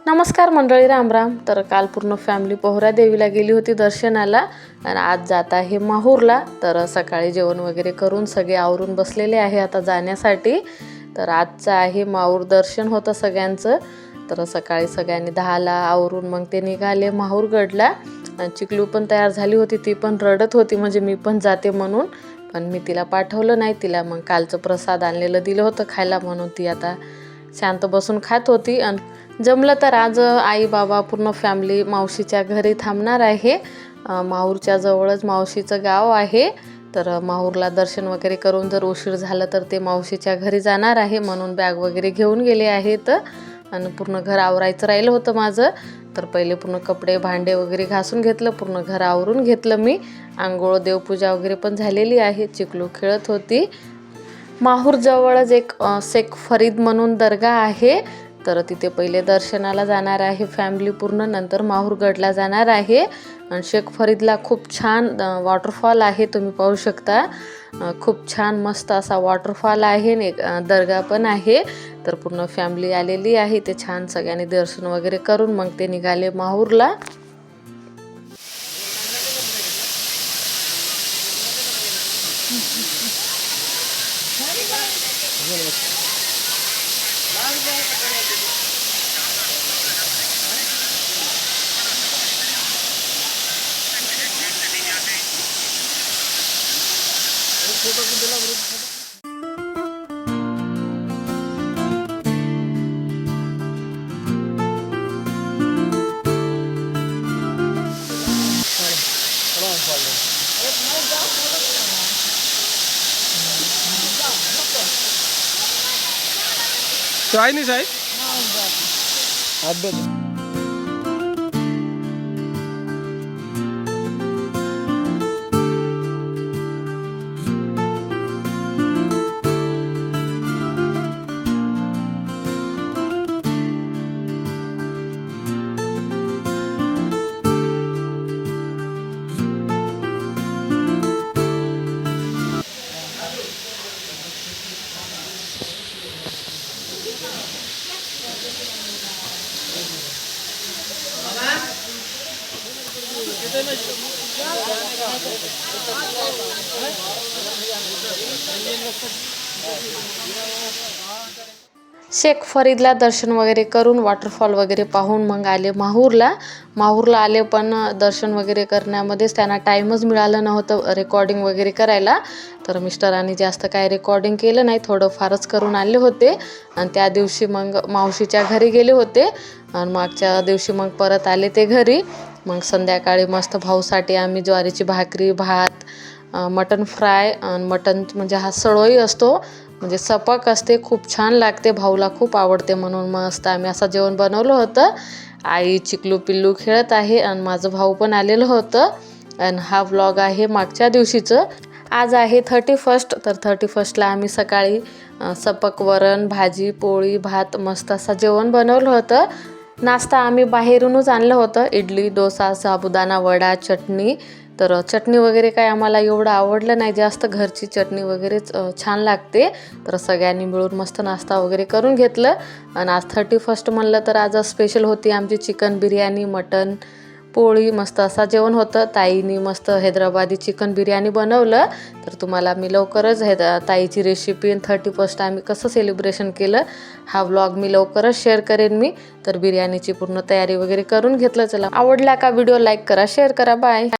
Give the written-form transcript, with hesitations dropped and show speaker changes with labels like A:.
A: नमस्कार मंडळी, राम राम. तर काल पूर्ण फॅमिली पोहरा देवीला गेली होती दर्शनाला आणि आज जात आहे माहूरला. तर सकाळी जेवण वगैरे करून सगळे आवरून बसलेले आहे आता जाण्यासाठी. तर आजचं आहे माहूर दर्शन होतं सगळ्यांचं. तर सकाळी सगळ्यांनी 10ला आवरून मग ते निघाले माहूरगडला. आणि चिकलू पण तयार झाली होती, ती पण रडत होती म्हणजे मी पण जाते म्हणून. पण मी तिला पाठवलं नाही. तिला मग कालचं प्रसाद आणलेलं दिलं होतं खायला, म्हणून ती आता शांत बसून खात होती. आणि जमलं तर आज आई बाबा पूर्ण फॅमिली मावशीच्या घरी थांबणार आहे. माहूरच्या जवळच मावशीचं गाव आहे. तर माहूरला दर्शन वगैरे करून जर उशीर झालं तर ते मावशीच्या घरी जाणार आहे, म्हणून बॅग वगैरे घेऊन गेले आहेत. आणि पूर्ण घर आवरायचं राहिलं होतं माझं. तर पहिले पूर्ण कपडे भांडे वगैरे घासून घेतलं, पूर्ण घर आवरून घेतलं मी. आंघोळ देवपूजा वगैरे पण झालेली आहे. चिकलू खेळत होती. माहूर जवळच एक शेख फरीद म्हणून दर्गा आहे. तर तिथे पहिले दर्शनाला जाणार आहे फॅमिली पूर्ण, नंतर माहूरगडला जाणार आहे. आणि शेख फरीदला खूप छान वॉटरफॉल आहे, तुम्ही पाहू शकता. खूप छान मस्त असा वॉटरफॉल आहे, एक दर्गा पण आहे. तर पूर्ण फॅमिली आलेली आहे. ते छान सगळ्यांनी दर्शन वगैरे करून मग ते निघाले माहूरला.
B: चाय नहीं चाय
A: शेख फरीदला दर्शन वगैरे करून वॉटरफॉल वगैरे पाहून मग आले माहूरला आले. पण दर्शन वगैरे करण्यामध्येच त्यांना टाईमच मिळालं नव्हतं रेकॉर्डिंग वगैरे करायला. तर मिस्टरांनी जास्त काय रेकॉर्डिंग केलं नाही, थोडं फारच करून आले होते. आणि त्या दिवशी मग मावशीच्या घरी गेले होते. आणि मागच्या दिवशी मग परत आले ते घरी. मग संध्याकाळी मस्त भाऊसाठी आम्ही ज्वारीची भाकरी, भात, मटन फ्राय. मटन म्हणजे हा सळोई असतो, म्हणजे सपक असते, खूप छान लागते. भाऊला खूप आवडते म्हणून मस्त आम्ही असं जेवण बनवलं होतं. आई चिकलू पिल्लू खेळत आहे आणि माझं भाऊ पण आलेलं होतं. आणि हा व्लॉग आहे मागच्या दिवशीचं. आज आहे 31. तर 31ला आम्ही सकाळी सपक वरण, भाजी, पोळी, भात मस्त असं जेवण बनवलं होतं. नाश्ता आम्ही बाहेरूनच आणलं होतं, इडली, डोसा, साबुदाणा वडा, चटणी. तर चटणी वगैरे काय आम्हाला एवढं आवडलं नाही जास्त, घरची चटणी वगैरेच छान लागते. तर सगळ्यांनी मिळून मस्त नाश्ता वगैरे करून घेतलं. आणि आज 31 म्हणलं तर आज स्पेशल होती आमची चिकन बिर्याणी, मटन, पोळी, मस्त असा जेवण होतं. ताईनी मस्त हैदराबादी चिकन बिर्याणी बनवलं. तर तुम्हाला मी लवकरच ताईची रेसिपी 31 आम्ही कसं सेलिब्रेशन केलं हा व्लॉग मी लवकरच शेअर करेन मी. तर बिर्याणीची पूर्ण तयारी वगैरे करून घेतलं. चला, आवडला का व्हिडिओ लाईक करा, शेअर करा. बाय.